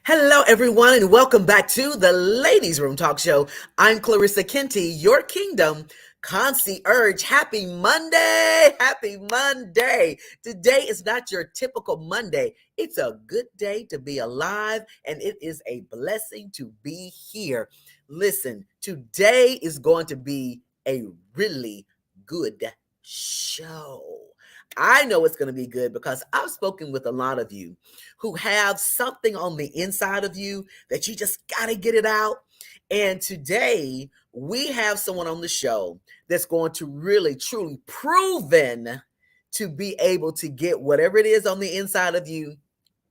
Hello, everyone, and welcome back to the Ladies Room Talk Show. I'm Clarissa Kenty, your kingdom concierge. Happy Monday! Happy Monday! Today is not your typical Monday. It's a good day to be alive, and it is a blessing to be here. Listen, today is going to be a really good show. I know it's going to be good because I've spoken with a lot of you who have something on the inside of you that you just got to get it out. And today we have someone on the show that's going to really, truly proven to be able to get whatever it is on the inside of you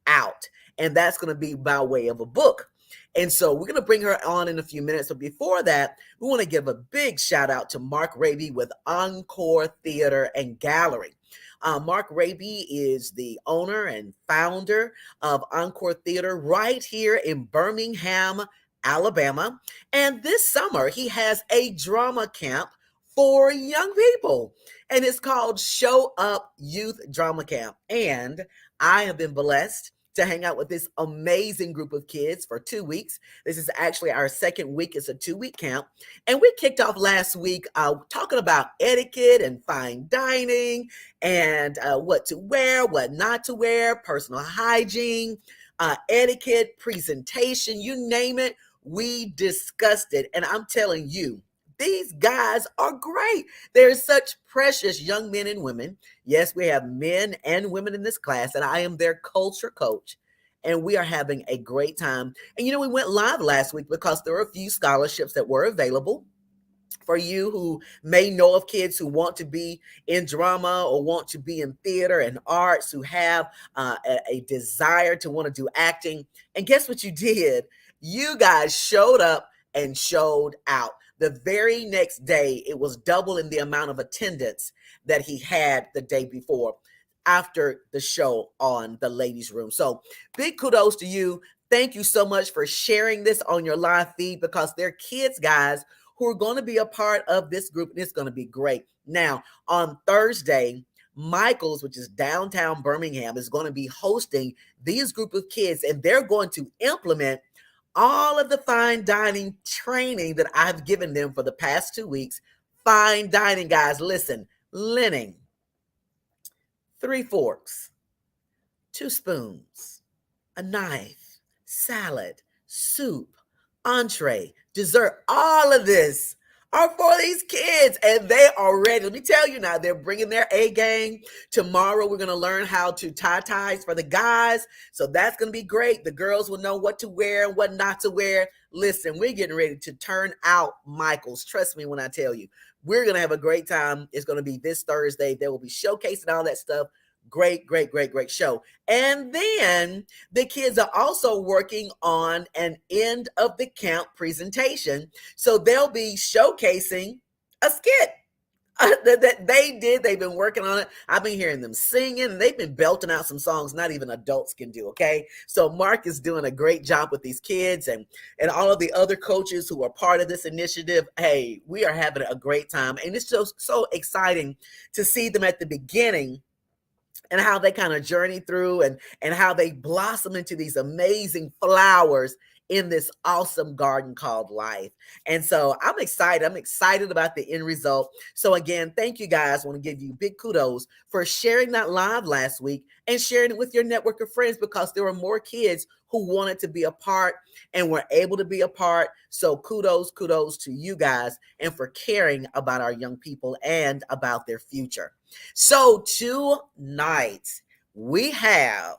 out. And that's going to be by way of a book. And so we're going to bring her on in a few minutes. But before that, we want to give a big shout out to Mark Raby with Encore Theater and Gallery. Mark Raby is the owner and founder of Encore Theater right here in Birmingham, Alabama. And this summer, he has a drama camp for young people. And it's called Show Up Youth Drama Camp. And I have been blessed to hang out with this amazing group of kids for 2 weeks. This is actually our second week. It's a 2-week camp. And we kicked off last week talking about etiquette and fine dining and what to wear, what not to wear, personal hygiene, etiquette, presentation, you name it. We discussed it. And I'm telling you, these guys are great. They're such precious young men and women. Yes, we have men and women in this class, and I am their culture coach. And we are having a great time. And we went live last week because there were a few scholarships that were available for you who may know of kids who want to be in drama or want to be in theater and arts, who have a desire to want to do acting. And guess what you did? You guys showed up and showed out. The very next day, it was double in the amount of attendance that he had the day before after the show on the Ladies Room. So big kudos to you. Thank you so much for sharing this on your live feed because they're kids, guys, who are going to be a part of this group, and it's going to be great. Now, on Thursday, Michael's, which is downtown Birmingham, is going to be hosting these group of kids, and they're going to implement all of the fine dining training that I've given them for the past 2 weeks. Fine dining, guys, listen, linen, 3 forks, 2 spoons, a knife, salad, soup, entree, dessert, all of this are for these kids, and they are ready. Let me tell you now, they're bringing their A game. Tomorrow, we're going to learn how to tie ties for the guys, so that's going to be great. The girls will know what to wear and what not to wear. Listen, we're getting ready to turn out Michaels. Trust me when I tell you, we're going to have a great time. It's going to be this Thursday. They will be showcasing all that stuff. Great, great, great, great show. And then the kids are also working on an end of the camp presentation. So they'll be showcasing a skit that they did. They've been working on it. I've been hearing them singing, and they've been belting out some songs not even adults can do, okay? So Mark is doing a great job with these kids and all of the other coaches who are part of this initiative. Hey, we are having a great time. And it's just so exciting to see them at the beginning and how they kind of journey through and how they blossom into these amazing flowers in this awesome garden called life. And so I'm excited. I'm excited about the end result. So again, thank you guys. I want to give you big kudos for sharing that live last week and sharing it with your network of friends because there were more kids who wanted to be a part and were able to be a part. So kudos to you guys and for caring about our young people and about their future. So tonight we have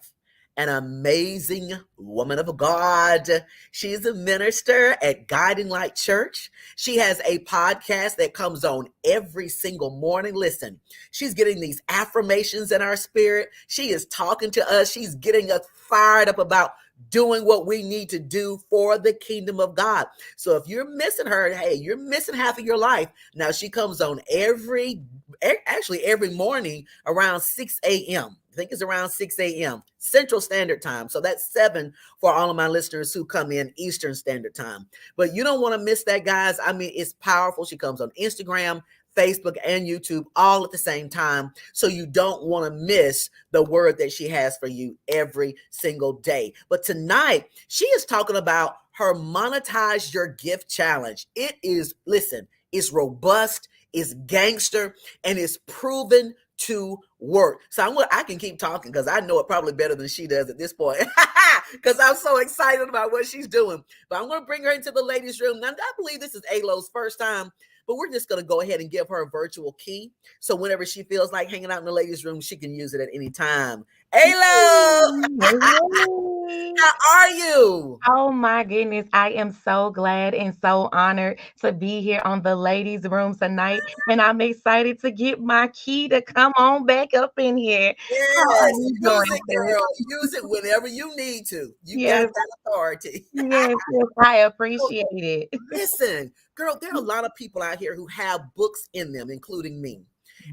an amazing woman of God. She's a minister at Guiding Light Church. She has a podcast that comes on every single morning. Listen, she's getting these affirmations in our spirit. She is talking to us. She's getting us fired up about doing what we need to do for the kingdom of God. So if you're missing her, hey, you're missing half of your life. Now she comes on every morning around 6 a.m. I think it's around 6 a.m. Central Standard Time. So that's 7 for all of my listeners who come in Eastern Standard Time. But you don't want to miss that, guys. I mean, it's powerful. She comes on Instagram, Facebook, and YouTube all at the same time. So you don't want to miss the word that she has for you every single day. But tonight, she is talking about her Monetize Your Gift challenge. It is, listen, it's robust, it's gangster, and it's proven to work. So I can keep talking because I know it probably better than she does at this point. Because I'm so excited about what she's doing. But I'm going to bring her into the ladies' room. Now, I believe this is Alo's first time, but we're just going to go ahead and give her a virtual key. So whenever she feels like hanging out in the ladies' room, she can use it at any time. Alo! Hey. How are you? Oh my goodness. I am so glad and so honored to be here on the ladies' room tonight. And I'm excited to get my key to come on back up in here. How are Yes, you use doing, it, sis? girl. Use it whenever you need to. You got Yes, that authority. yes. I So, appreciate it. listen, girl, there are a lot of people out here who have books in them, including me.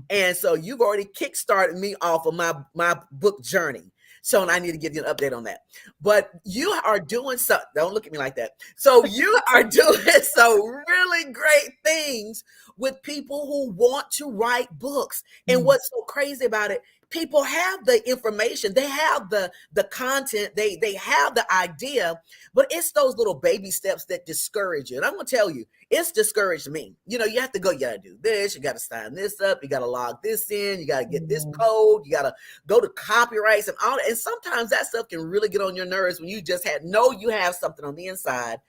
And so you've already kickstarted me off of my book journey. So and I need to give you an update on that. But you are doing so, don't look at me like that. So you are doing some really great things with people who want to write books. And Mm, what's so crazy about it, people have the information, they have the content, they have the idea, but it's those little baby steps that discourage you. And I'm gonna tell you, it's discouraged me. You know, you have to go, you gotta do this, you gotta sign this up, you gotta log this in, you gotta get this mm, code, you gotta go to copyrights and all that. And sometimes that stuff can really get on your nerves when you just know you have something on the inside.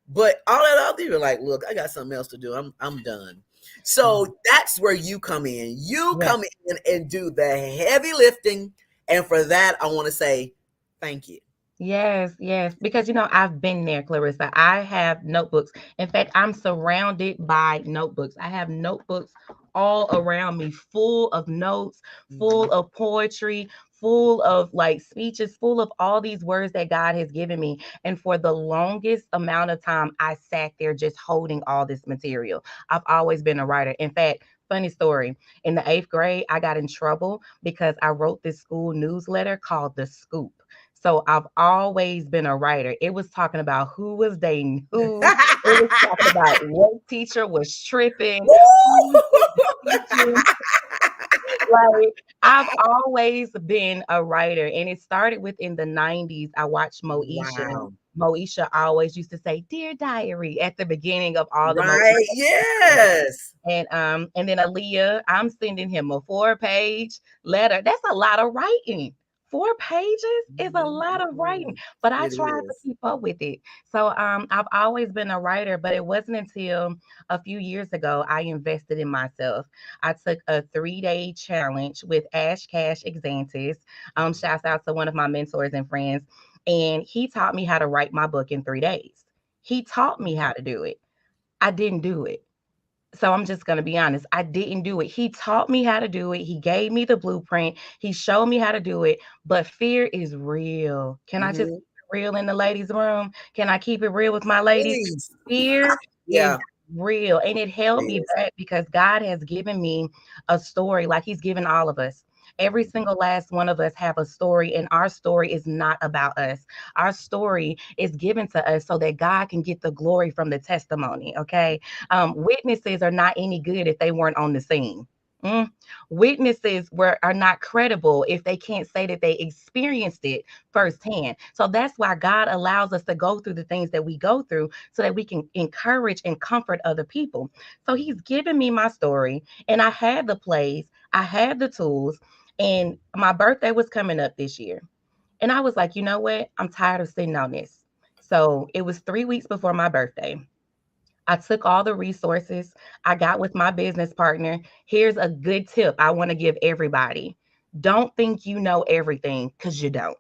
But all that other, you're like, look, I got something else to do. I'm done. mm. So that's where you come in. You Yes. come in and do the heavy lifting. And for that, I want to say thank you. Yes, yes, because I've been there, Clarissa. I have notebooks. In fact, I'm surrounded by notebooks. I have notebooks all around me, full of notes, full Mhm. of poetry, full of like speeches, full of all these words that God has given me. And for the longest amount of time, I sat there just holding all this material. I've always been a writer. In fact, funny story, in the eighth grade, I got in trouble because I wrote this school newsletter called The Scoop. So I've always been a writer. It was talking about who was dating who. It was talking about what teacher was tripping, who was teaching. Like, I've always been a writer, and it started within the 90s. I watched Moesha, and Wow. Moesha always used to say, "Dear Diary," at the beginning of all the Moesha. Right. Yes. And then Aaliyah, I'm sending him a 4-page letter. That's a lot of writing. 4 pages is a Mhm, lot of writing, mhm. but I It tried to is. keep up with it. So I've always been a writer, but it wasn't until a few years ago I invested in myself. I took a 3-day challenge with Ash Cash Exantis. Shouts out to one of my mentors and friends, and he taught me how to write my book in 3 days. He taught me how to do it. I didn't do it. So I'm just going to be honest. I didn't do it. He taught me how to do it. He gave me the blueprint. He showed me how to do it. But fear is real. Can I just Mhm. keep it real in the ladies' room? Can I keep it real with my ladies? Please. Fear is Yeah. real. And it It held me is. back because God has given me a story like He's given all of us. Every single last one of us have a story, and our story is not about us. Our story is given to us so that God can get the glory from the testimony. Okay, witnesses are not any good if they weren't on the scene. Mm. Witnesses are not credible if they can't say that they experienced it firsthand. So that's why God allows us to go through the things that we go through so that we can encourage and comfort other people. So He's given me my story, and I had the plays, I had the tools, and my birthday was coming up this year. And I was like, you know what? I'm tired of sitting on this. So it was 3 weeks before my birthday. I took all the resources. I got with my business partner. Here's a good tip I want to give everybody. Don't think you know everything because you don't.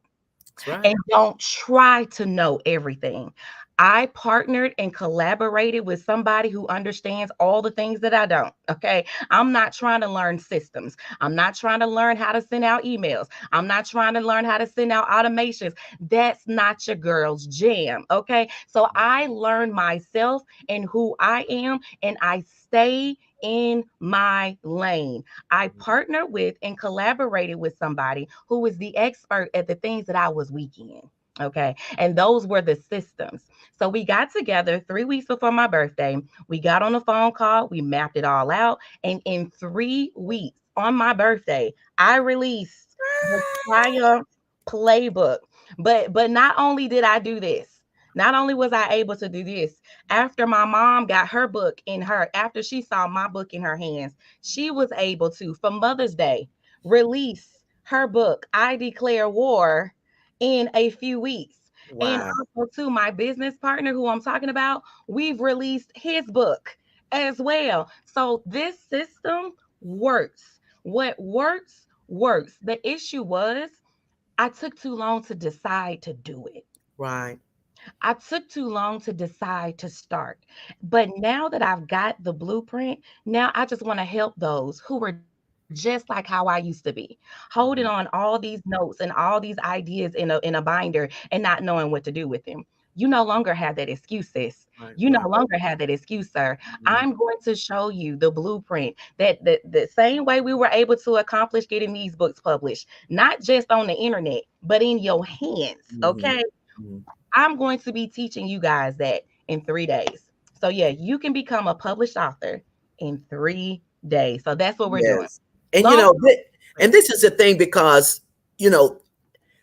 That's right. And don't try to know everything. I partnered and collaborated with somebody who understands all the things that I don't. Okay. I'm not trying to learn systems. I'm not trying to learn how to send out emails. I'm not trying to learn how to send out automations. That's not your girl's jam. Okay. So I learned myself and who I am, and I stay in my lane. I partnered with and collaborated with somebody who was the expert at the things that I was weak in. Okay. And those were the systems. So we got together 3 weeks before my birthday. We got on a phone call. We mapped it all out. And in 3 weeks on my birthday, I released the Triumph playbook. But not only did I do this, not only was I able to do this, after my mom got her book in her, after she saw my book in her hands, she was able to, for Mother's Day, release her book, I Declare War, in a few weeks. And Wow. also, to my business partner, who I'm talking about, we've released his book as well. So this system works. What works, works. The issue was I took too long to decide to do it. Right. I took too long to decide to start. But now that I've got the blueprint, now I just want to help those who were just like how I used to be, holding on Mhm. all these notes and all these ideas in a binder and not knowing what to do with them. You no longer have that excuse, sis. Right. You no Right. longer have that excuse, sir. Mhm. I'm going to show you the blueprint that the same way we were able to accomplish getting these books published, not just on the internet, but in your hands. Mhm. Okay. Mhm. I'm going to be teaching you guys that in 3 days. So, yeah, you can become a published author in 3 days. So, that's what we're doing. Yes. And Long and this is the thing because, you know,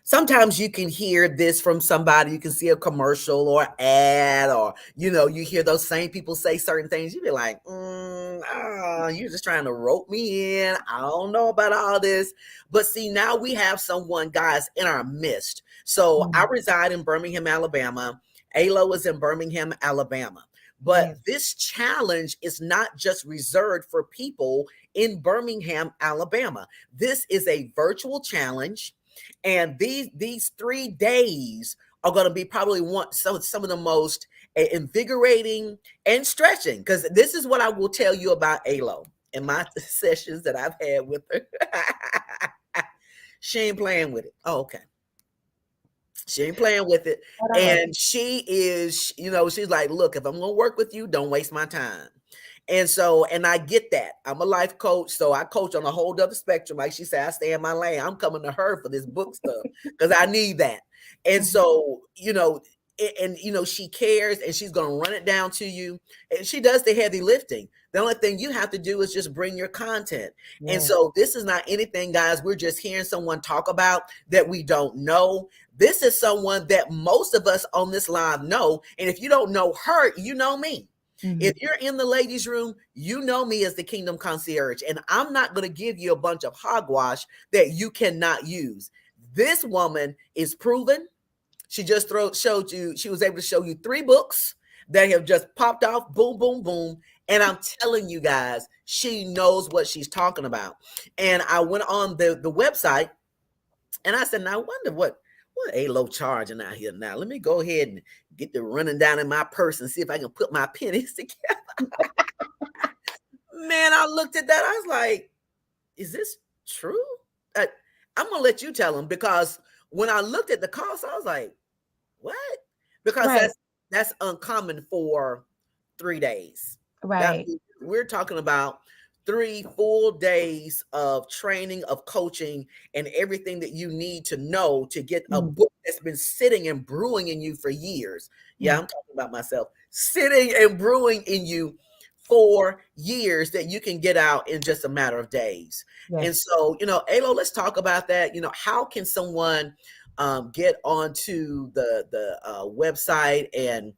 sometimes you can hear this from somebody. You can see a commercial or ad, or you hear those same people say certain things. You be like, you're just trying to rope me in. I don't know about all this. But see, now we have someone, guys, in our midst. So I Mhm. reside in Birmingham, Alabama. Alo is in Birmingham, Alabama. But Yes. this challenge is not just reserved for people in Birmingham, Alabama. This is a virtual challenge, and these 3 days are going to be probably some of the most invigorating and stretching, because this is what I will tell you about Alo in my sessions that I've had with her. She ain't playing with it. Oh, okay. She ain't playing with it. But I love it. And she is, she's like, look, if I'm going to work with you, don't waste my time. And so, and I get that. I'm a life coach, so I coach on a whole other spectrum. Like she said, I stay in my lane. I'm coming to her for this book stuff because I need that. And Mhm. so, and she cares, and she's gonna run it down to you. And she does the heavy lifting. The only thing you have to do is just bring your content. And Yes. so this is not anything, guys, we're just hearing someone talk about that we don't know. This is someone that most of us on this live know. And if you don't know her, you know me. Mhm. If you're in the ladies' room, you know me as the Kingdom Concierge, and I'm not going to give you a bunch of hogwash that you cannot use. This woman is proven. She just showed you, she was able to show you 3 books that have just popped off, boom, boom, boom. And I'm telling you guys, she knows what she's talking about. And I went on the website, and I said, now I wonder what A-Lo charging out here now. Let me go ahead and get the running down in my purse and see if I can put my pennies together. Man, I looked at that. I was like, is this true? Uh, I'm going to let you tell them, because when I looked at the cost, I was like, what? Because Right. that's uncommon for 3 days. That Right. we're talking about 3 full days of training, of coaching, and everything that you need to know to get a Mhm. book that's been sitting and brewing in you for years. Yeah, Mhm. I'm talking about myself. Sitting and brewing in you for years, that you can get out in just a matter of days. And Yes. so, Alo, let's talk about that. How can someone get onto the website and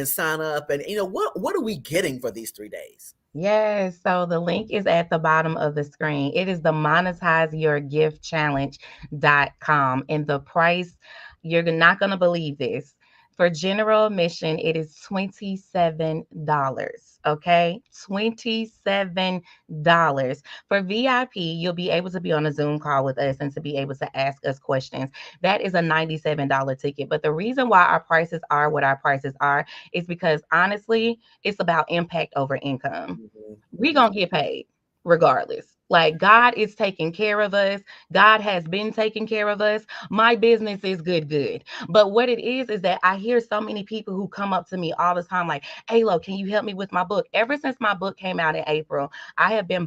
sign up, and what are we getting for these 3 days? Yes. So the link is at the bottom of the screen. It is the Monetize Your Gift Challenge.com. And the price, you're not going to believe this. For general admission, it is $27. Okay. $27. For VIP, you'll be able to be on a Zoom call with us and to be able to ask us questions. That is a $97 ticket. But the reason why our prices are what our prices are is because honestly, it's about impact over income. Mhm, We mhm. gonna get paid regardless. Like God is taking care of us. God has been taking care of us. My business is good. But what it is that I hear so many people who come up to me all the time like, "Hey, Lo, can you help me with my book?" Ever since my book came out in April, I have been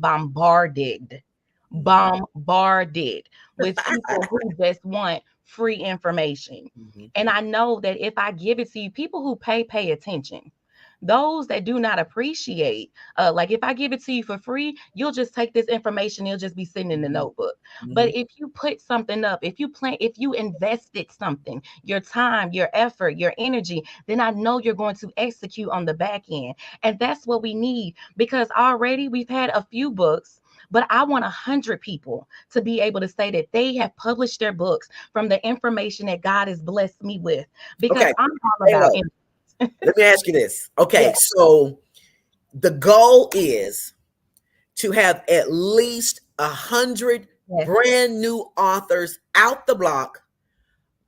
bombarded with people who just want free information. Mhm. And I know that if I give it to you, people who pay attention. Those that do not appreciate, like if I give it to you for free, you'll just take this information, it'll just be sitting in the Mhm. notebook. But Mhm. if you put something up, if you invested something, your time, your effort, your energy, then I know you're going to execute on the back end. And that's what we need, because already we've had a few books, but I want 100 people to be able to say that they have published their books from the information that God has blessed me with, because Okay, I'm all about Halo, it. let me ask you this. Yeah, Okay, so the goal is to have at least 100 yes. brand new authors out the block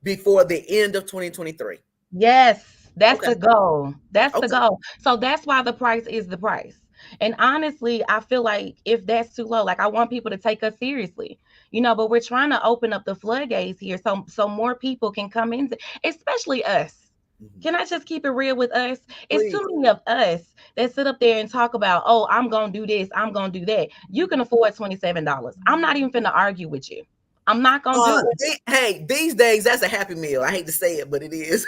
before the end of 2023. Yes, that's Okay. the goal. That's the Okay. goal. So that's why the price is the price. And honestly, I feel like if that's too low, like I want people to take us seriously, but we're trying to open up the floodgates here so more people can come in, especially us. Mhm. Can I just keep it real with us? It's too Please. many of us that sit up there and talk about, oh, I'm gonna do this, I'm gonna do that. You can afford $27. I'm not even finna argue with you. I'm not gonna do it. Hey, these days that's a happy meal. I hate to say it, but it is.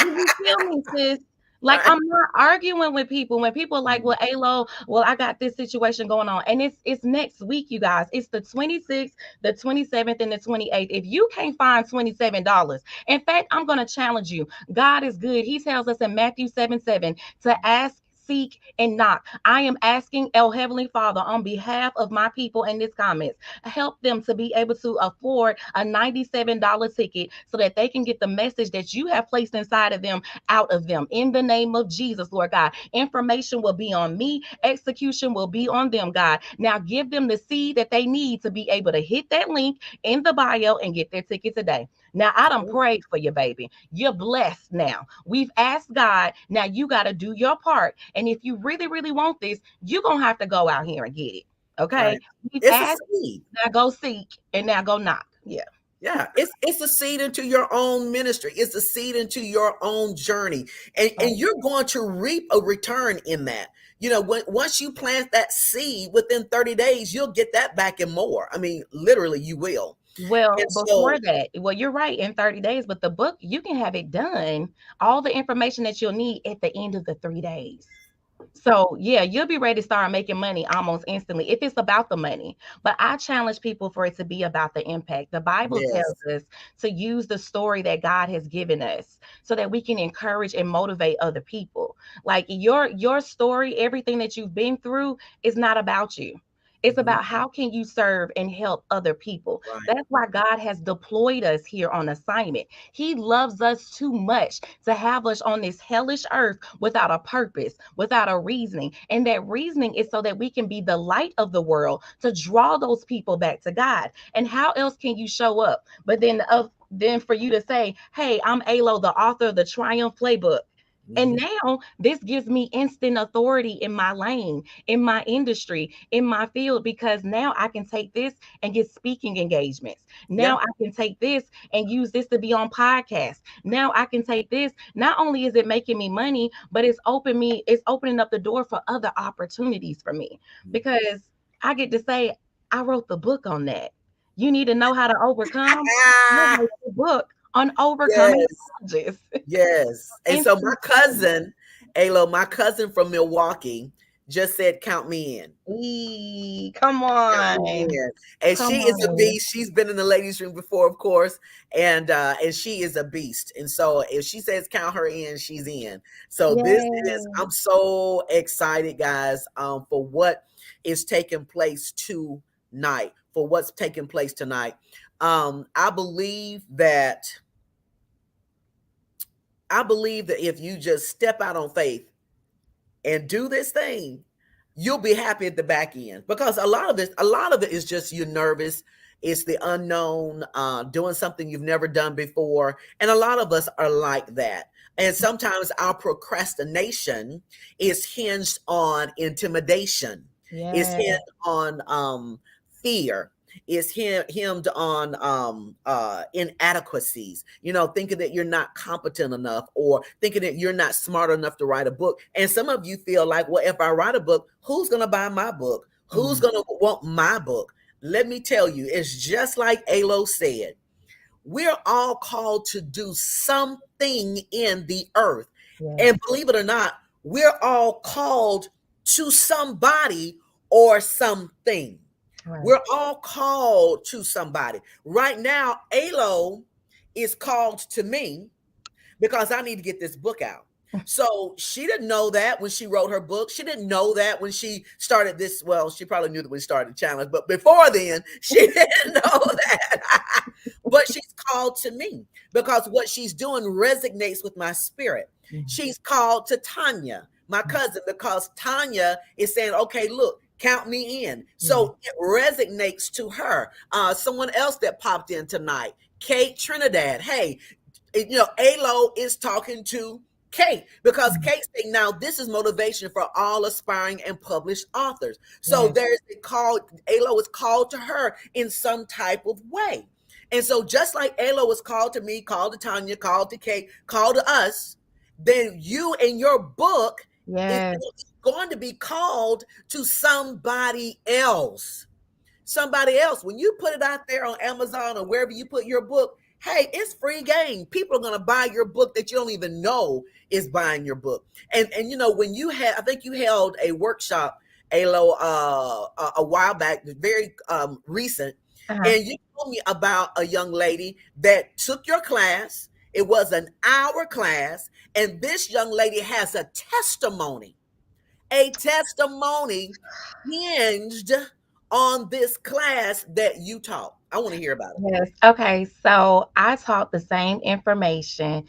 Do you feel me, sis? Like Right. I'm not arguing with people when people are like, Mhm. well, Alo, well, I got this situation going on. And it's next week, you guys. It's the 26th, the 27th, and the 28th. If you can't find $27, in fact, I'm gonna challenge you. God is good. He tells us in Matthew 7:7 to ask, seek, and knock. I am asking El Heavenly Father on behalf of my people in this comments, help them to be able to afford a $97 ticket so that they can get the message that you have placed inside of them out of them. In the name of Jesus, Lord God, information will be on me, execution will be on them, God. Now give them the seed that they need to be able to hit that link in the bio and get their ticket today. Now, I done prayed for you, baby. You're blessed now. We've asked God. Now you got to do your part. And if you really, really want this, you're going to have to go out here and get it. Okay? Right. We've It's a asked, seed. now go seek, and now go knock. Yeah. Yeah, it's a seed into your own ministry. It's a seed into your own journey, and Right. you're going to reap a return in that. Once you plant that seed within 30 days, you'll get that back and more. I mean, literally, you will. Well, And before so, that, well, you're right, in 30 days, but the book, you can have it done, all the information that you'll need at the end of the 3 days. So, yeah, you'll be ready to start making money almost instantly if it's about the money. But I challenge people for it to be about the impact. The Bible tells yes, us to use the story that God has given us so that we can encourage and motivate other people. Like your story, everything that you've been through is not about you. It's mhm, about how can you serve and help other people. right, That's why God has deployed us here on assignment. He loves us too much to have us on this hellish earth without a purpose, without a reasoning. And that reasoning is so that we can be the light of the world to draw those people back to God. And how else can you show up? But then for you to say, hey, I'm Alo, the author of the Triumph Playbook. And mhm, now this gives me instant authority in my lane, in my industry, in my field, because now I can take this and get speaking engagements. yeah, Now I can take this and use this to be on podcasts. Now I can take this. Not only is it making me money, but it's opening up the door for other opportunities for me, mhm. because I get to say, I wrote the book on that. You need to know how to overcome. I Ah, wrote the book on overcoming yes, challenges. yes. And so my Instant cousin, Alo, my cousin from Milwaukee, just said, "Count me in." Come Count me on. in. And Come she is a on. beast. She's been in the ladies' room before, of course, and she is a beast. And so if she says count her in, she's in. So this is Yay. I'm so excited, guys, for what is taking place tonight. For what's taking place tonight. I believe that if you just step out on faith and do this thing, you'll be happy at the back end, because a lot of it is just you're nervous. It's the unknown, doing something you've never done before, and a lot of us are like that. And sometimes our procrastination is hinged on intimidation. It's Yeah. hinged on fear. Is hemmed on inadequacies, thinking that you're not competent enough, or thinking that you're not smart enough to write a book. And some of you feel like, well, if I write a book, who's going to buy my book? Who's Mm. going to want my book? let me tell you, it's just like Alo said. We're all called to do something in the earth. Yes. And believe it or not, we're all called to somebody or something. Right. We're all called to somebody. Right now, Alo is called to me because I need to get this book out. So she didn't know that when she wrote her book. She didn't know that when she started this. Well, she probably knew that when she started the challenge, but before then, she didn't know that. But she's called to me because what she's doing resonates with my spirit. Mhm. She's called to Tanya, my cousin, because Tanya is saying, okay, look, count me in. Yeah. So it resonates to her. Someone else that popped in tonight, Kate Trinidad. Hey, Alo is talking to Kate because Mhm. Kate's saying now this is motivation for all aspiring and published authors. So Yeah. there's a call. Alo is called to her in some type of way. And so just like Alo was called to me, called to Tanya, called to Kate, called to us, then you and your book is Yes. going to be called to somebody else. Somebody else. When you put it out there on Amazon or wherever you put your book, hey, it's free game. People are going to buy your book that you don't even know is buying your book. And when you had, I think you held a workshop, Alo, a while back, very recent, Uh-huh. and you told me about a young lady that took your class. It was an hour class, and this young lady has a testimony hinged on this class that you taught. I want to hear about it. Yes. Okay. So I taught the same information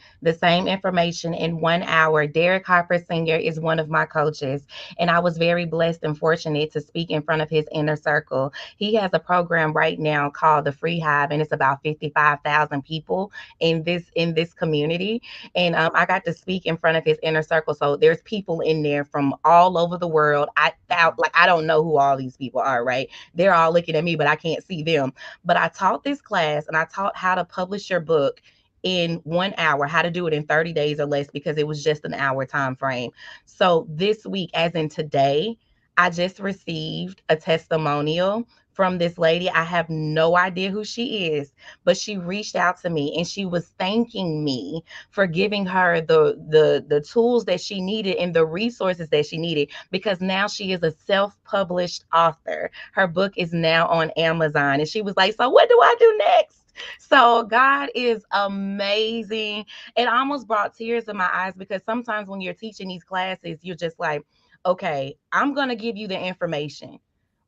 in 1 hour. Derek Harper Sr. is one of my coaches, and I was very blessed and fortunate to speak in front of his inner circle. He has a program right now called the Free Hive, and it's about 55,000 people in this community. And I got to speak in front of his inner circle. So there's people in there from all over the world. I doubt, like, I don't know who all these people are, right? They're all looking at me, but I can't see them. But I taught this class and I taught how to publish your book in 1 hour, how to do it in 30 days or less because it was just an hour time frame. So this week, as in today, I just received a testimonial from this lady. I have no idea who she is, but she reached out to me and she was thanking me for giving her the tools that she needed and the resources that she needed because now she is a self-published author. Her book is now on Amazon. And she was like, so what do I do next? So God is amazing. It almost brought tears to my eyes because sometimes when you're teaching these classes, you're just like, okay, I'm going to give you the information,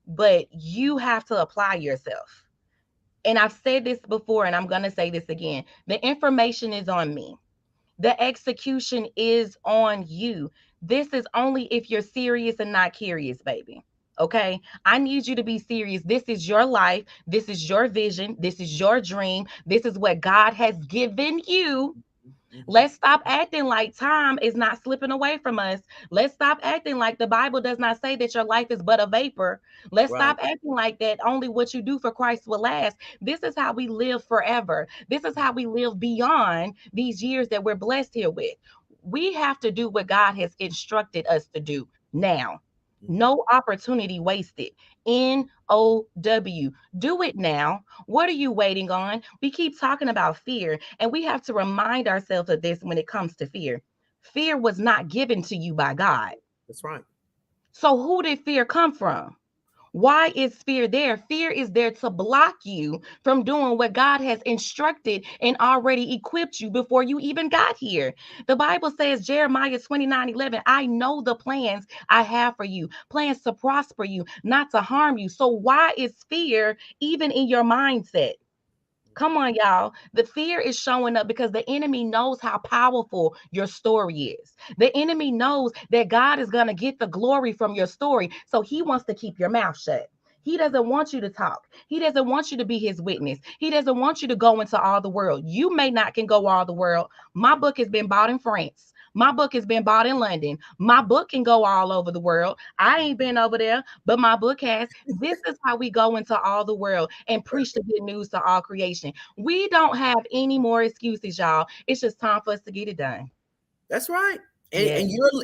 but you have to apply yourself. And I've said this before, and I'm going to say this again. The information is on me. The execution is on you. This is only if you're serious and not curious, baby. Okay. I need you to be serious. This is your life. This is your vision. This is your dream. This is what God has given you. Mhm. Let's stop acting like time is not slipping away from us. Let's stop acting like the Bible does not say that your life is but a vapor. Let's Right. stop acting like that only what you do for Christ will last. This is how we live forever. This is how we live beyond these years that we're blessed here with. We have to do what God has instructed us to do now. Mhm. No opportunity wasted. NOW. Do it now. What are you waiting on? We keep talking about fear, and we have to remind ourselves of this when it comes to fear. Fear was not given to you by God. That's right. So, who did fear come from? Why is fear there? Fear is there to block you from doing what God has instructed and already equipped you before you even got here. The Bible says, Jeremiah 29:11, I know the plans I have for you, plans to prosper you, not to harm you. So, why is fear even in your mindset? Come on, y'all. The fear is showing up because the enemy knows how powerful your story is. The enemy knows that God is going to get the glory from your story. So he wants to keep your mouth shut. He doesn't want you to talk. He doesn't want you to be his witness. He doesn't want you to go into all the world. You may not can go all the world. My book has been bought in France. My book has been bought in London. My book can go all over the world. I ain't been over there, but my book has. This is how we go into all the world and preach the good news to all creation. We don't have any more excuses, y'all. It's just time for us to get it done. That's right. And Yeah.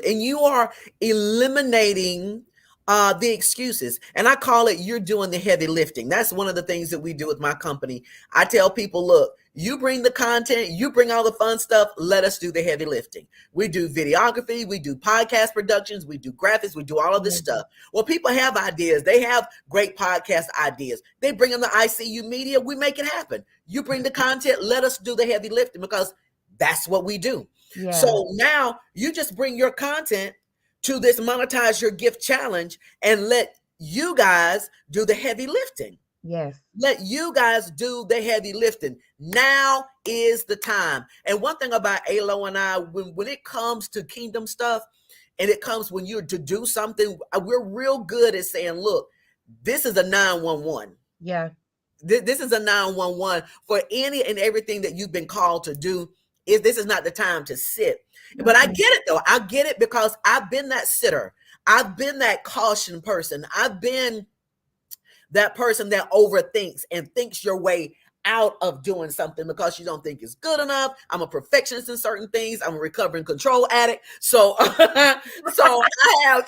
and you are eliminating The excuses. And I call it you're doing the heavy lifting. That's one of the things that we do with my company. I tell people, look, you bring the content, you bring all the fun stuff, let us do the heavy lifting. We do videography, we do podcast productions, we do graphics, we do all of this stuff. Well, people have ideas. They have great podcast ideas. They bring in the ICU media, we make it happen. You bring the content, let us do the heavy lifting because that's what we do. Yeah. So now you just bring your content to this Monetize Your Gift challenge and let you guys do the heavy lifting. Yes. Let you guys do the heavy lifting. Now is the time. And one thing about Alo and I, when it comes to kingdom stuff, and it comes when you're to do something, we're real good at saying, look, this is a 911. Yeah. This is a 911 for any and everything that you've been called to do. This is not the time to sit. But I get it though. I get it because I've been that sitter. I've been that caution person. I've been that person that overthinks and thinks your way out of doing something because you don't think it's good enough. I'm a perfectionist in certain things. I'm a recovering control addict. So, so I have,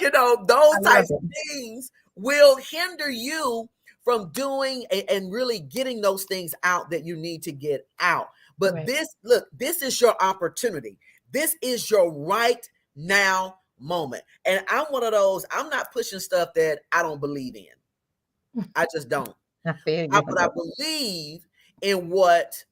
those types of things will hinder you from doing and really getting those things out that you need to get out. But this is your opportunity. This is your right now moment. And I'm one of those, I'm not pushing stuff that I don't believe in. I just don't. But I believe in what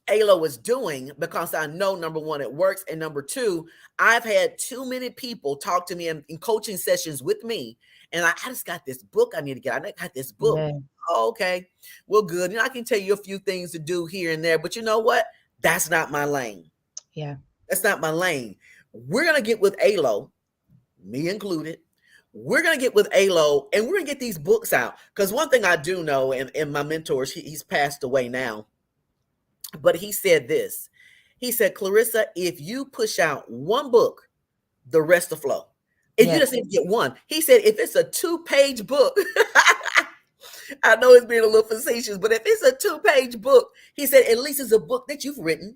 Alo is doing because I know, number one, it works. And number two, I've had too many people talk to me in coaching sessions with me. And I just got this book I need to get. I got this book. Yeah. Oh, okay, well, good. I can tell you a few things to do here and there, but you know what? That's not my lane. Yeah. That's not my lane. We're going to get with Alo, me included. We're going to get with Alo and we're going to get these books out. Because one thing I do know, and my mentors, he's passed away now, but he said this. He said, Clarissa, if you push out one book, the rest will flow. If you just need to get one. He said, if it's a 2-page book, I know it's being a little facetious, but if it's a 2-page book, he said, at least it's a book that you've written.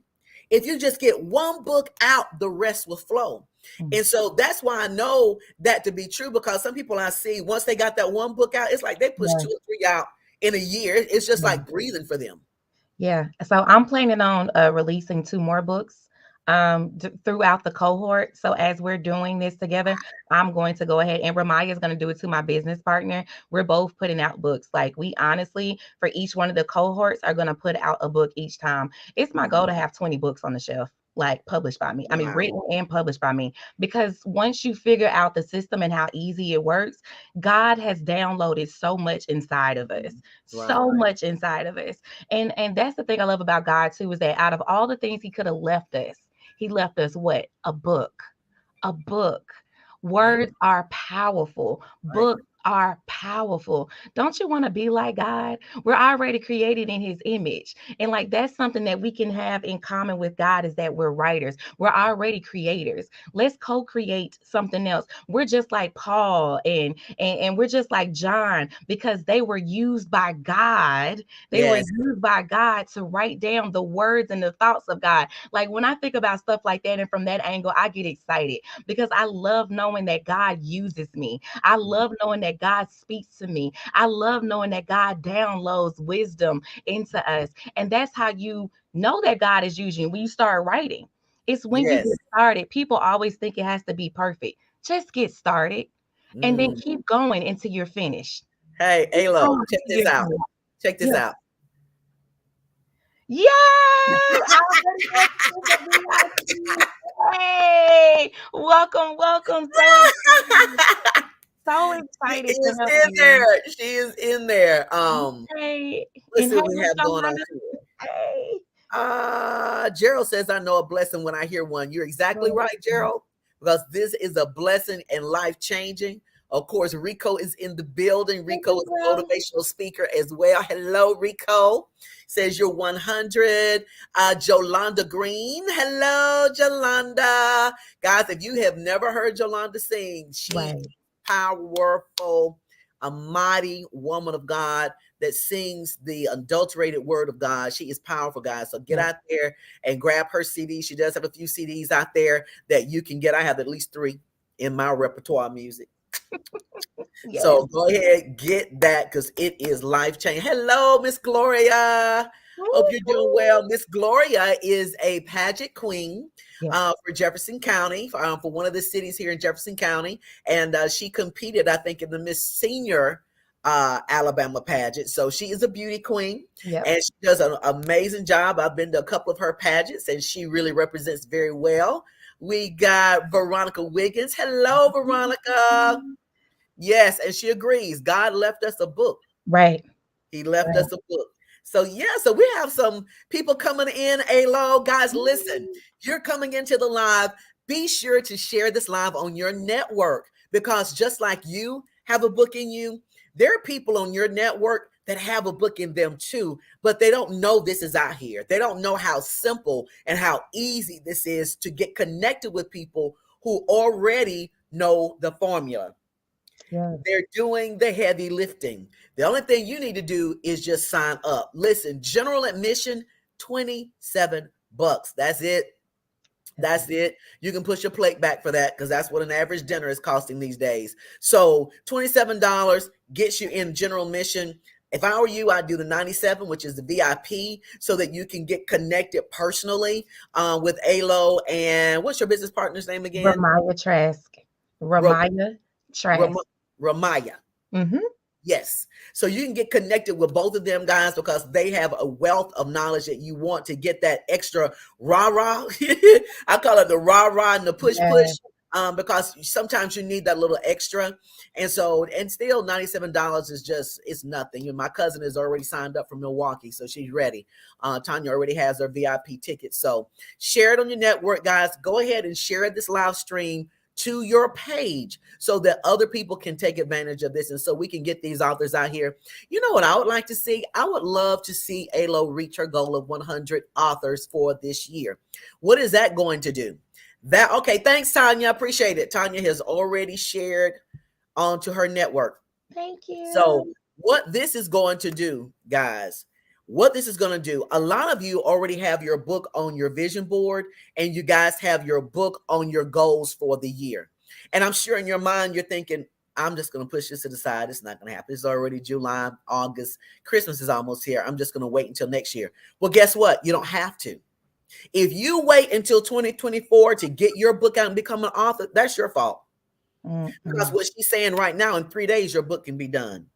If you just get one book out, the rest will flow. And so that's why I know that to be true, because some people I see, once they got that one book out, it's like they push 2 or 3 out in a year. It's just like breathing for them. Yeah. So I'm planning on releasing 2 more books throughout the cohort. So as we're doing this together, I'm going to go ahead and Ramaya is going to do it to my business partner. We're both putting out books. Like we honestly, for each one of the cohorts are going to put out a book each time. It's my goal to have 20 books on the shelf, like published by me. I mean, written and published by me, because once you figure out the system and how easy it works, God has downloaded so much inside of us, so much inside of us. And that's the thing I love about God too, is that out of all the things he could have left us, he left us what? A book. A book. Words are powerful. Books are powerful. Don't you want to be like God? We're already created in his image. And like that's something that we can have in common with God, is that we're writers. We're already creators. Let's co-create something else. We're just like Paul and we're just like John, because they were used by God. They were used by God to write down the words and the thoughts of God. Like when I think about stuff like that, and from that angle, I get excited because I love knowing that God uses me. I love knowing that God speaks to me. I love knowing that God downloads wisdom into us. And that's how you know that God is using you, when you start writing. It's when you get started. People always think it has to be perfect. Just get started and then keep going until you're finished. Hey, Alo, check this out. Check this out. Yes! Hey, welcome. So excited. She is in there. She is in there. Hey. Let's see what we have going on Hey. Gerald says, I know a blessing when I hear one. You're exactly right, Gerald, because this is a blessing and life-changing. Of course, Rico is in the building. Rico is a motivational speaker as well. Hello, Rico. Says you're 100. Jolanda Green. Hello, Jolanda. Guys, if you have never heard Jolanda sing, she's powerful, a mighty woman of God that sings the adulterated word of God. She is powerful, guys. So get out there and grab her CD. She does have a few CDs out there that you can get. I have at least 3 in my repertoire of music. Yes. So go ahead, get that because it is life changing. Hello, Miss Gloria. Hope you're doing well. Miss Gloria is a pageant queen Yes. for Jefferson County, for one of the cities here in Jefferson County. And she competed, I think, in the Miss Senior Alabama pageant. So she is a beauty queen Yep. and she does an amazing job. I've been to a couple of her pageants and she really represents very well. We got Veronica Wiggins. Hello, Veronica. Yes, and she agrees. God left us a book. Right. He left Right. us a book. So yeah, so we have some people coming in. Alo, guys, listen, you're coming into the live. Be sure to share this live on your network because just like you have a book in you, there are people on your network that have a book in them too, but they don't know this is out here. They don't know how simple and how easy this is to get connected with people who already know the formula. Yes. They're doing the heavy lifting. The only thing you need to do is just sign up. Listen, general admission, 27 bucks. That's it. That's it. You can push your plate back for that because that's what an average dinner is costing these days. So $27 gets you in general admission. If I were you, I'd do the 97, which is the VIP, so that you can get connected personally with Alo. And what's your business partner's name again? Ramaya Trask. Ram- Ramaya Ram- Trask. Ramaya. Mm-hmm. Yes. So you can get connected with both of them guys because they have a wealth of knowledge that you want to get that extra rah-rah. I call it the rah-rah and the push-push. Yes. Because sometimes you need that little extra. And so, and still $97 is just, it's nothing. You know, my cousin is already signed up from Milwaukee, so she's ready. Tanya already has her VIP ticket. So share it on your network, guys. Go ahead and share this live stream to your page so that other people can take advantage of this and so we can get these authors out here. You know what I would like to see? I would love to see Alo reach her goal of 100 authors for this year. What is that going to do? That okay, thanks Tanya, appreciate it. Tanya has already shared onto her network. Thank So you. what this is going to do, guys, what this is going to do, a lot of you already have your book on your vision board and you guys have your book on your goals for the year. And I'm sure in your mind, you're thinking, I'm just going to push this to the side. It's not going to happen. It's already July, August. Christmas is almost here. I'm just going to wait until next year. Well, guess what? You don't have to. If you wait until 2024 to get your book out and become an author, that's your fault. Because what she's saying right now, in 3 days, your book can be done.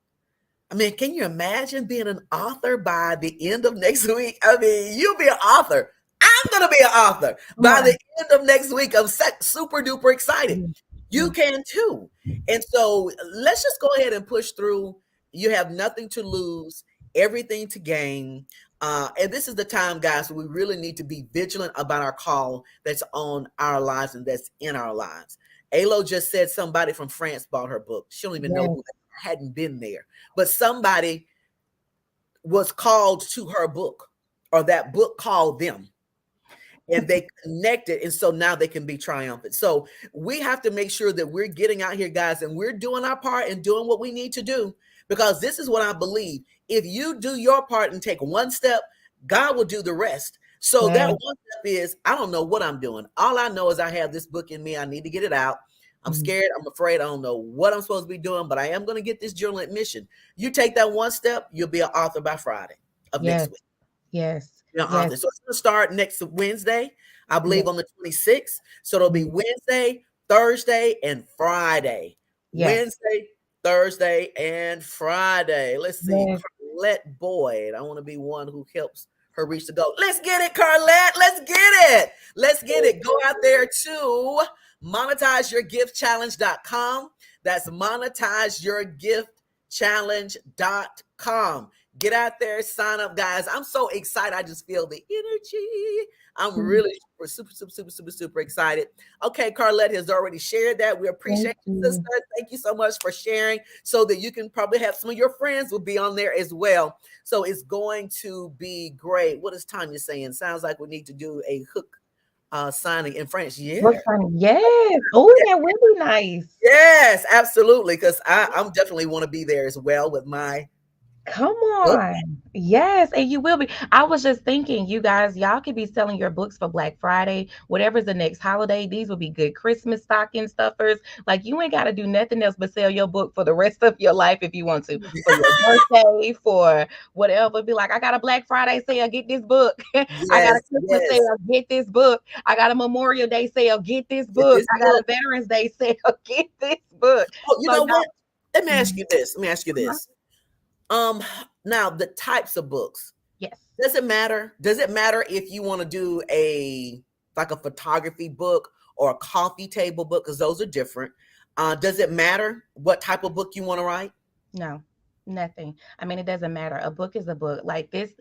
I mean, can you imagine being an author by the end of next week? I mean, you'll be an author. I'm going to be an author by the end of next week. I'm super duper excited. You can too. And so let's just go ahead and push through. You have nothing to lose, everything to gain. And this is the time, guys, we really need to be vigilant about our call that's on our lives and that's in our lives. Alo just said somebody from France bought her book. She don't even know who hadn't been there. But somebody was called to her book or that book called them and they connected. And so now they can be triumphant. So we have to make sure that we're getting out here, guys, and we're doing our part and doing what we need to do because this is what I believe. If you do your part and take one step, God will do the rest. So that one step is, I don't know what I'm doing. All I know is I have this book in me. I need to get it out. I'm scared. I'm afraid. I don't know what I'm supposed to be doing, but I am going to get this journal admission. You take that one step, you'll be an author by Friday of next week. Yes. You're an author. So it's going to start next Wednesday, I believe on the 26th. So it'll be Wednesday, Thursday, and Friday. Wednesday, Thursday, and Friday. Let's see. Carlette Boyd. I want to be one who helps her reach the goal. Let's get it, Carlette. Let's get it. Let's get it. Go out there to monetizeyourgiftchallenge.com. That's monetizeyourgiftchallenge.com. Get out there, sign up, guys. I'm so excited. I just feel the energy. I'm really super excited. Okay, Carlette has already shared that. We appreciate you, sister. Thank you so much for sharing so that you can probably have some of your friends will be on there as well. So it's going to be great. What is Tanya saying? Sounds like we need to do a hook signing in French. Yes. Oh, that would be nice. Yes, absolutely. Because I'm definitely want to be there as well with my Come Book. on. Yes, and you will be. I was just thinking, you guys, y'all could be selling your books for Black Friday, whatever's the next holiday. These would be good Christmas stocking stuffers. Like you ain't got to do nothing else but sell your book for the rest of your life if you want to. For your birthday, for whatever. Be like, I got a Black Friday sale, get this book. I got a Yes, Christmas yes. sale, get this book. I got a Memorial Day sale, get this Get book. this I got a book. Veterans Day sale, get this book. Oh, you So know what? y'all, Let me ask mhm, you this. Let me ask you uh-huh. this. Um, Now the types of books. Yes. Does it matter? Does it matter if you want to do a like a photography book or a coffee table book? Because those are different. Does it matter what type of book you want to write? No, nothing. I mean, it doesn't matter. A book is a book. Like this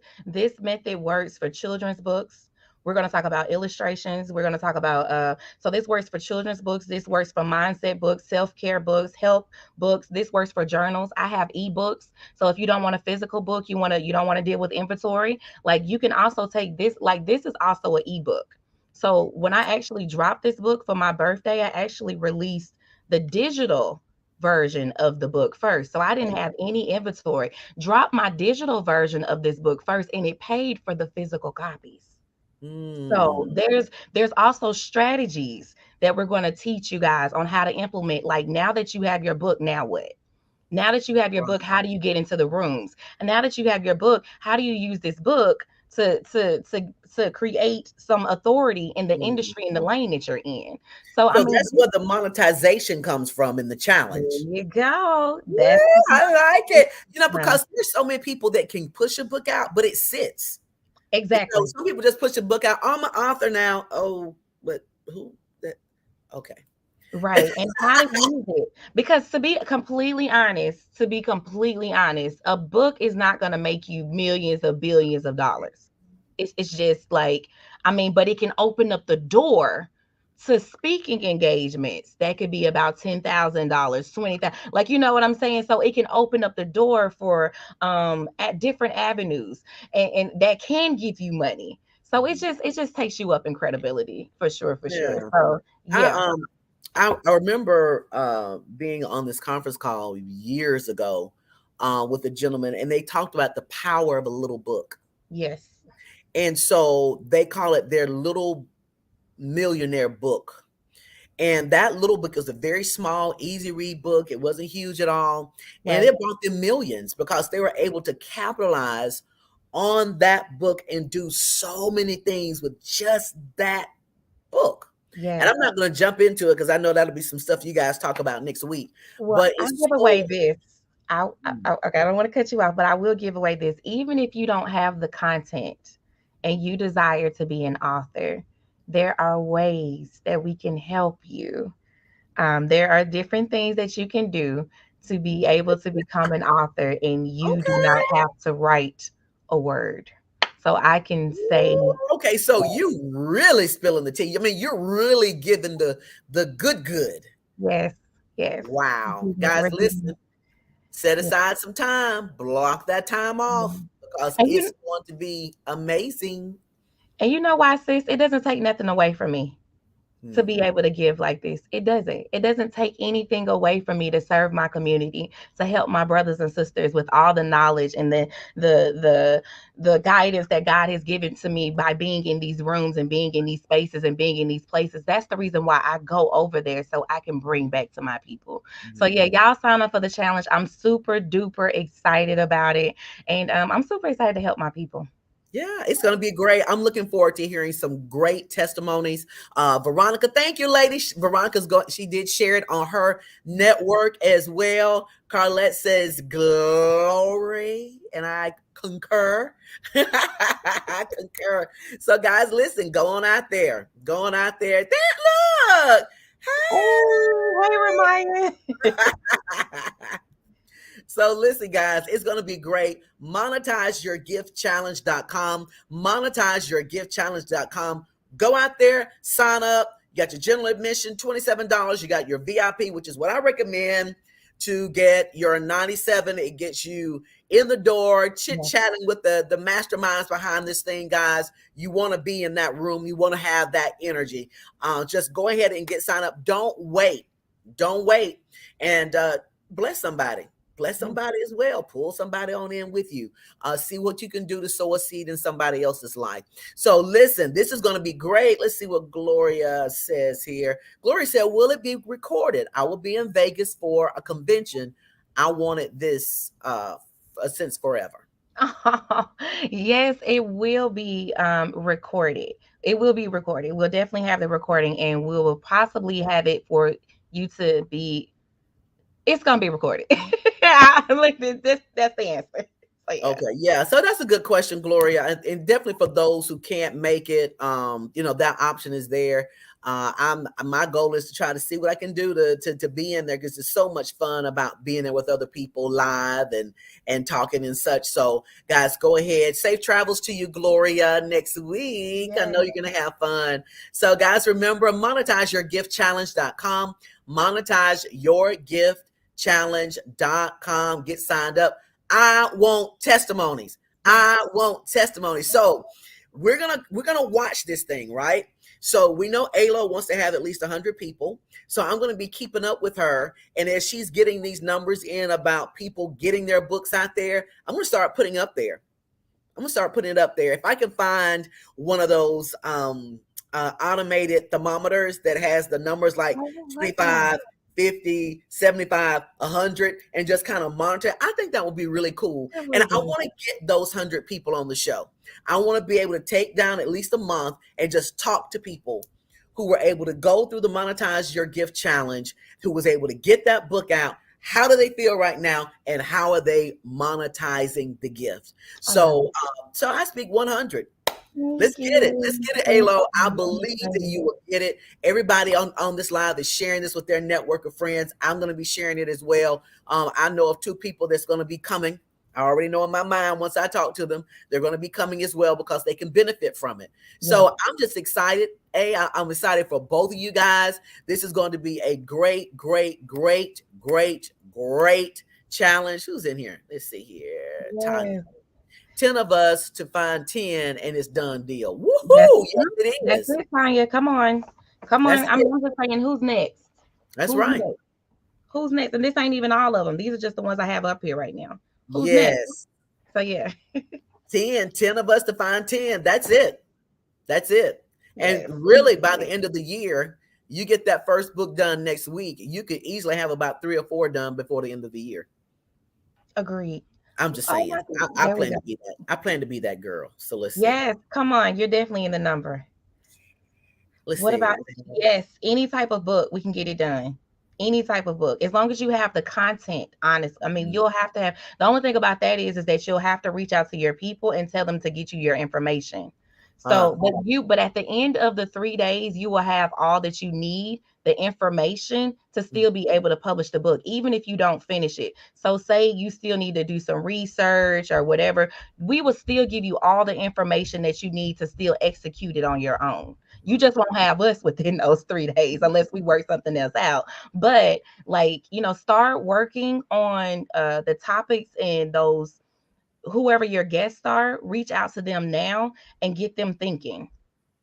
method works for children's books. We're going to talk about illustrations. We're going to talk about so this works for children's books. This works for mindset books, self-care books, health books. This works for journals. I have ebooks. So if you don't want a physical book, you don't want to deal with inventory, like you can also take this, like this is also an ebook. So when I actually dropped this book for my birthday, I actually released the digital version of the book first. So I didn't have any inventory. Drop my digital version of this book first and it paid for the physical copies. So Mm, there's also strategies that we're going to teach you guys on how to implement. Like now that you have your book, now what? Now that you have your book, how right. do you get into the rooms? And now that you have your book, how do you use this book to create some authority in the Mm. industry in the lane that you're in? So I So mean, that's where the monetization comes from in the there challenge. you go. That's Yeah, I like it. yeah, Because there's so many people that can push a book out, but it sits. exactly. Some people just push a book out. I'm an author now. Oh, but who that? Okay. Right. And how to use it. Because to be completely honest, a book is not going to make you millions of billions of dollars. It's just like, I mean, but it can open up the door to speaking engagements that could be about $10,000, 20,000. Like, you know what I'm saying? So it can open up the door for at different avenues and that can give you money. So it just takes you up in credibility for sure, for sure. Yeah. So I yeah. I remember being on this conference call years ago with a gentleman, and they talked about the power of a little book. Yes. And so they call it their little millionaire book. And that little book is a very small, easy read book. It wasn't huge at all. And Right. it brought them millions because they were able to capitalize on that book and do so many things with just that book. And Yes. I'm not going to jump into it because I know that'll be some stuff you guys talk about next week. Well, But I it's give so away this. Okay, I don't want to cut you off, but I will give away this. Even if you don't have the content and you desire to be an author, there are ways that we can help you. There are different things that you can do to be able to become an author, and you do not okay. have to write a word. So I can say, Okay, so you really spilling the tea. I mean, you're really giving the good. yes, yes. Wow. Guys, We're listen. giving, Set yeah. aside some time, block that time off And because you it's going to be amazing. and you know why, sis? It doesn't take nothing away from me to be Hmm. able to give like this. It doesn't. It doesn't take anything away from me to serve my community, to help my brothers and sisters with all the knowledge and the the guidance that God has given to me by being in these rooms and being in these spaces and being in these places. That's the reason why I go over there so I can bring back to my people. So yeah, Hmm. y'all sign up for the challenge. I'm super duper excited about it, and I'm super excited to help my people. Yeah, it's going to be great. I'm looking forward to hearing some great testimonies. Veronica, thank you, lady. Veronica's going. She did share it on her network as well. Carlette says glory, and I concur. I concur. So, guys, listen. Go on out there. Go on out there. There, look. Oh, hey, reminder. Hey. So listen, guys, it's going to be great. MonetizeYourGiftChallenge.com. MonetizeYourGiftChallenge.com. Go out there, sign up. You got your general admission, $27. You got your VIP, which is what I recommend to get your 97. It gets you in the door, chit-chatting with the masterminds behind this thing, guys. You want to be in that room. You want to have that energy. Just go ahead and get signed up. Don't wait. Don't wait. And bless somebody. bless somebody as well. Pull somebody on in with you. See what you can do to sow a seed in somebody else's life. So listen, this is going to be great. Let's see what Gloria says here. Gloria said, will it be recorded? I will be in Vegas for a convention. I wanted this since forever. Yes, it will be recorded. It will be recorded. We'll definitely have the recording, and we will possibly have it for you to be. It's gonna be recorded. Like that's the answer. So yeah. Okay, yeah. So that's a good question, Gloria, and definitely for those who can't make it, that option is there. My goal is to try to see what I can do to be in there because it's so much fun about being there with other people live and talking and such. So, guys, go ahead. Safe travels to you, Gloria, next week. I know Yes. you're gonna have fun. So, guys, remember monetizeyourgiftchallenge.com, monetizeyourgiftchallenge.com. Get signed up. I want testimonies. I want testimonies. So we're gonna watch this thing, right? So we know Alo wants to have at least 100 people. So I'm going to be keeping up with her, and as she's getting these numbers in about people getting their books out there, I'm going to start putting up there. I'm gonna start putting it up there. If I can find one of those automated thermometers that has the numbers like Oh, I like that. 25, 50, 75, 100, and just kind of monitor, I think that would be really cool. That And would I be. want to get those 100 people on the show. I want to be able to take down at least a month and just talk to people who were able to go through the Monetize Your Gift Challenge, who was able to get that book out. How do they feel right now, and how are they monetizing the gift? I love So, it. so I speak 100. Let's Thank get it. Let's you. get it, Thank Alo. I you. I'm believe that you excited. will get it. Everybody on this live is sharing this with their network of friends. I'm going to be sharing it as well. I know of two people that's going to be coming. I already know in my mind once I talk to them, they're going to be coming as well because they can benefit from it. Yes. So I'm just excited. I'm excited for both of you guys. This is going to be a great, great, great, great, great challenge. Who's in here? Let's see here. Tanya. Yes. 10 of us to find 10 and it's done deal. That's Woohoo! Yes, it that's is. it, Tanya. Come on. Come That's on. it. I'm just saying who's next? That's Who's right. next? Who's next? And this ain't even all of them. These are just the ones I have up here right now. Who's next? Yes. So yeah. 10 of us to find 10. That's it. That's it. And Yes. really, by the end of the year, you get that first book done next week. You could easily have about 3 or 4 done before the end of the year. Agreed. I'm just Oh saying. my goodness. I There we plan go. to be that. I plan to be that girl. So let's see. Yes, come on. You're definitely in the number. Let's What see. about yes, any type of book, we can get it done. Any type of book. As long as you have the content, honest. I mean, you'll have to have the only thing about that is that you'll have to reach out to your people and tell them to get you your information. Uh, So, but at the end of the 3 days, you will have all that you need, the information to still be able to publish the book, even if you don't finish it. So, say you still need to do some research or whatever, we will still give you all the information that you need to still execute it on your own. You just won't have us within those 3 days unless we work something else out. But like, start working on the topics and those whoever your guests are, reach out to them now and get them thinking,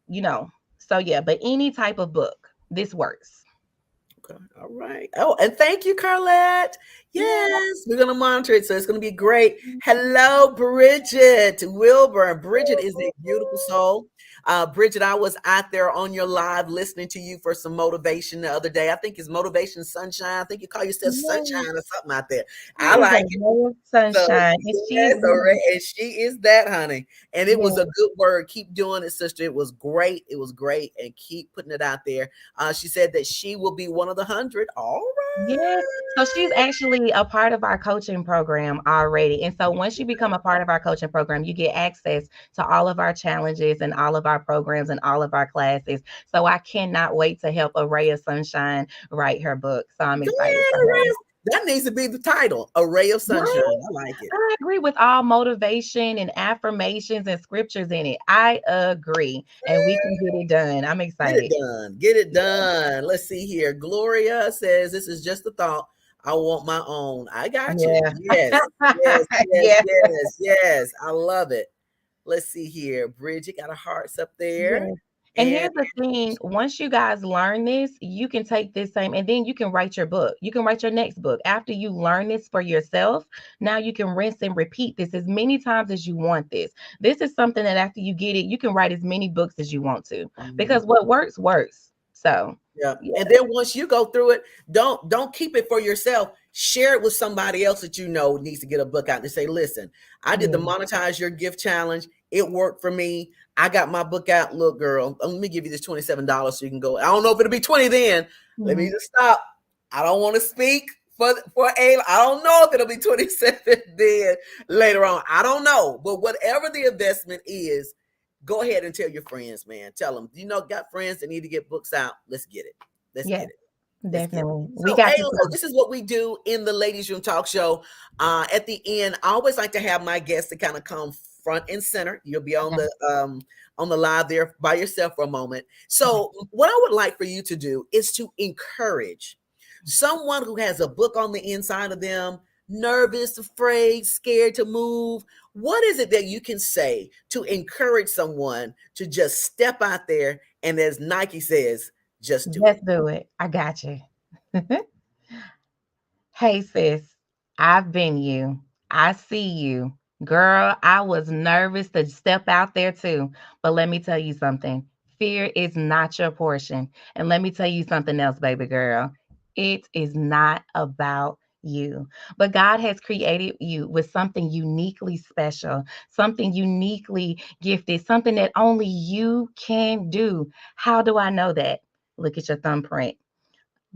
you know. So yeah, but any type of book, this works. Okay. All right. Oh, and thank you, Carlette. Yeah. Yes, we're going to monitor it. So it's going to be great. Hello, Bridget Wilburn. Bridget is a beautiful soul. Bridget, I was out there on your live listening to you for some motivation the other day. I think it's Motivation Sunshine. I think you call yourself Yes, Sunshine or something out there. she I is a like it. ray of So, sunshine, and she is yes, all one of right. the And she is that, honey. And it was yes, a good word. Keep doing it, sister. It was great. It was great. And keep putting it out there. She said that she will be one of the 100. All yes. So she's right. actually a part of our coaching program already. And so once you become a part of our coaching program, you get access to all of our challenges and all of our programs and all of our classes. So I cannot wait to help a ray of sunshine write her book. So I'm Go excited ahead, for her. Array. That needs to be the title. A ray of sunshine. Right? I like it. I agree with all motivation and affirmations and scriptures in it. I agree. And we can get it done. I'm Get it excited. done. Get it Yeah. done. Let's see here. Gloria says, this is just a thought. I want my own. I got you. Yeah. Yes. Yes. Yes. Yeah. Yes. Yes. I love it. Let's see here. Bridget got her hearts up there. Yes. And And here's the thing, once you guys learn this, you can take this same and then you can write your book. You can write your next book. After you learn this for yourself, now you can rinse and repeat this as many times as you want this. This is something that after you get it, you can write as many books as you want to because what works works. So, yeah. yeah. And then once you go through it, don't keep it for yourself. Share it with somebody else that you know needs to get a book out and say, listen, I did the Yeah. Monetize Your Gift challenge. It worked for me. I got my book out. Look, girl, let me give you this $27 so you can go. I don't know if it'll be 20 then. Let me Mhm. just stop. I don't want to speak for a. I don't know if it'll be 27 then later on. I don't know. But whatever the investment is, go ahead and tell your friends, man. Tell them, got friends that need to get books out. Let's get it. Let's Yeah, get it. Let's get it. definitely. We So, got you. Ayla, this is what we do in the Ladies Room Talk Show. At the end, I always like to have my guests to kind of come front and center. You'll be on the live there by yourself for a moment. So, what I would like for you to do is to encourage someone who has a book on the inside of them, nervous, afraid, scared to move. What is it that you can say to encourage someone to just step out there and, as Nike says, just do it? Let's do it. I got you. Hey, sis, I've been you. I see you. Girl, I was nervous to step out there too. But let me tell you something, fear is not your portion. And let me tell you something else, baby girl. It is not about you. But God has created you with something uniquely special, something uniquely gifted, something that only you can do. How do I know that? Look at your thumbprint.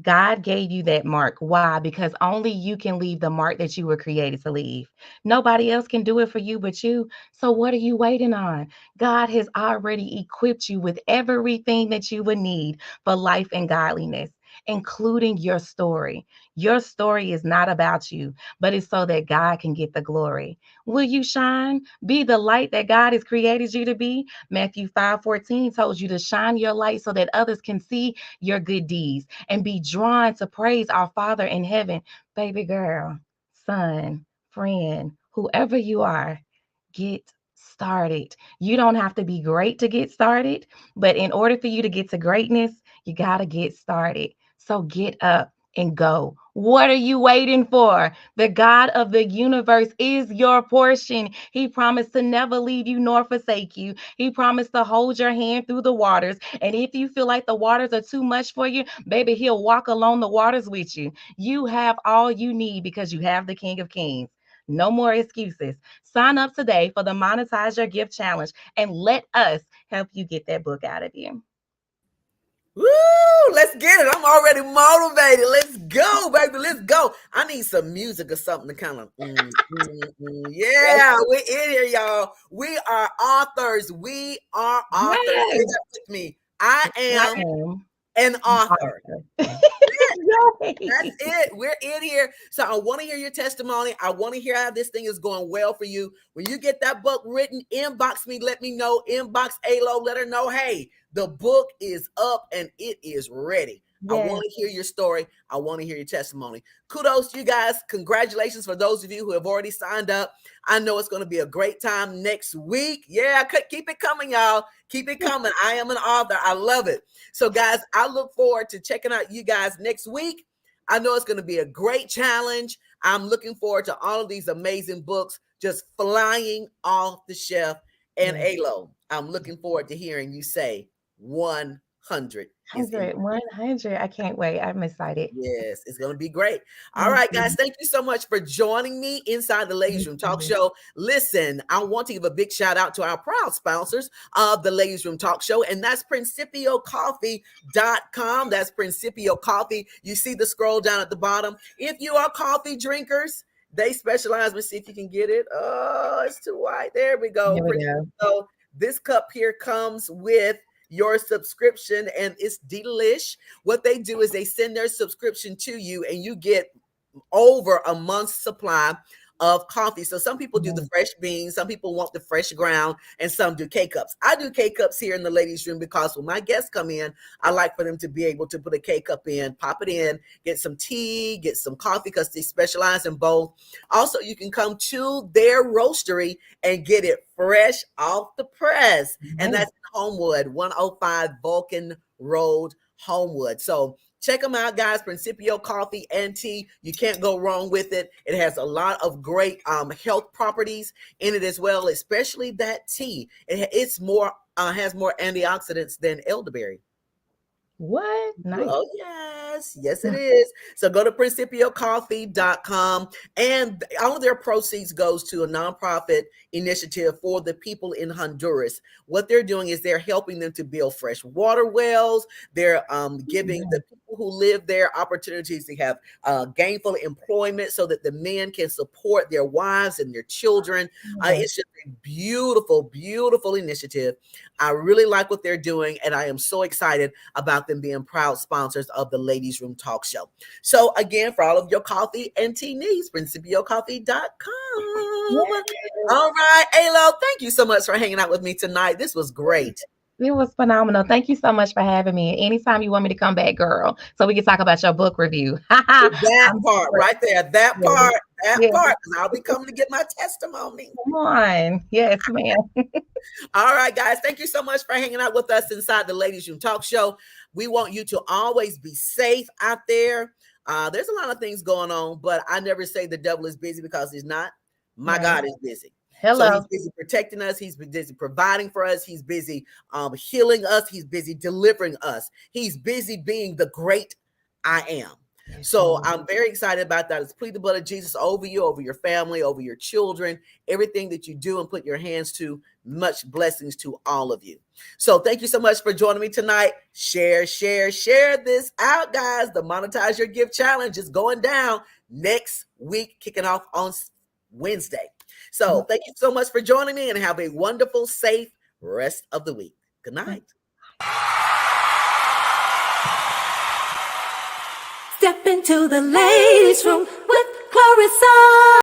God gave you that mark. Why? Because only you can leave the mark that you were created to leave. Nobody else can do it for you but you. So, what are you waiting on? God has already equipped you with everything that you would need for life and godliness, including your story. Your story is not about you, but it's so that God can get the glory. Will you shine? Be the light that God has created you to be. Matthew 5:14 told you to shine your light so that others can see your good deeds and be drawn to praise our Father in heaven. Baby girl, son, friend, whoever you are, get started. You don't have to be great to get started, but in order for you to get to greatness, you got to get started. So get up and go. What are you waiting for? The God of the universe is your portion. He promised to never leave you nor forsake you. He promised to hold your hand through the waters. And if you feel like the waters are too much for you, baby, he'll walk along the waters with you. You have all you need because you have the King of Kings. No more excuses. Sign up today for the Monetize Your Gift Challenge and let us help you get that book out of you. Woo! Let's get it. I'm already motivated. Let's go, baby. Let's go. I need some music or something to kind of, Yes. yeah, we're in here, y'all. We are authors. We are authors. Say Yes. that with me. I I am am an an author. author. That's Yay. it. We're in here. So I want to hear your testimony. I want to hear how this thing is going well for you. When you get that book written, inbox me. Let me know. Inbox Alo. Let her know, hey, the book is up and it is ready. I want Yes. to hear your story. I want to hear your testimony. Kudos to you guys. Congratulations for those of you who have already signed up. I know it's going to be a great time next week. Yeah, keep it coming, y'all. Keep it coming. I am an author. I love it. So, guys, I look forward to checking out you guys next week. I know it's going to be a great challenge. I'm looking forward to all of these amazing books just flying off the shelf. And Yes. Alo, I'm looking forward to hearing you say 100 is in 100, 100. I can't wait. I'm excited. Yes, it's going to be great. All Me right, guys, too. thank you so much for joining me inside the Ladies Me Room Talk too. Show. Listen, I want to give a big shout out to our proud sponsors of the Ladies Room Talk Show, and that's PrincipioCoffee.com. That's Principio Coffee. You see the scroll down at the bottom. If you are coffee drinkers, they specialize. Let's see if you can get it. Oh, it's too white. There we go. There we go. So this cup here comes with your subscription and it's delish. What they do is they send their subscription to you and you get over a month's supply of coffee. So some people do the fresh beans, some people want the fresh ground, and some do K-cups. I do K-cups here in the ladies' room because when my guests come in, I like for them to be able to put a K-cup in, pop it in, get some tea, get some coffee, because they specialize in both. Also, you can come to their roastery and get it fresh off the press. And that's in Homewood, 105 Vulcan Road, Homewood. So check them out, guys. Principio Coffee and Tea. You can't go wrong with it. It has a lot of great health properties in it as well, especially that tea. It's more has more antioxidants than elderberry. What? Nice. Oh, yes. Yes, it is. So go to principiocoffee.com, and all of their proceeds goes to a nonprofit initiative for the people in Honduras. What they're doing is they're helping them to build fresh water wells. They're giving the people who live there opportunities to have gainful employment so that the men can support their wives and their children. It's just a beautiful, beautiful initiative. I really like what they're doing, and I am so excited about them being proud sponsors of the Ladies Room Talk Show. So again, for all of your coffee and tea needs, principiocoffee.com. All right, Alo, thank you so much for hanging out with me tonight. This was great. It was phenomenal. Thank you so much for having me. Anytime you want me to come back, girl, so we can talk about your book review. That part right there, that part, because I'll be coming to get my testimony. Come on. Yes, ma'am. All right, guys. Thank you so much for hanging out with us inside the Ladies Room Talk Show. We want you to always be safe out there. There's a lot of things going on, but I never say the devil is busy, because he's not. My God is busy. Hello. So he's busy protecting us. He's busy providing for us. He's busy healing us. He's busy delivering us. He's busy being the great I am. So I'm very excited about that. Let's plead the blood of Jesus over you, over your family, over your children, everything that you do and put your hands to. Much blessings to all of you. So thank you so much for joining me tonight. Share this out, guys. The Monetize Your Gift Challenge is going down next week, kicking off on Wednesday. So thank you so much for joining me, and have a wonderful, safe rest of the week. Good night. Step into the ladies' room.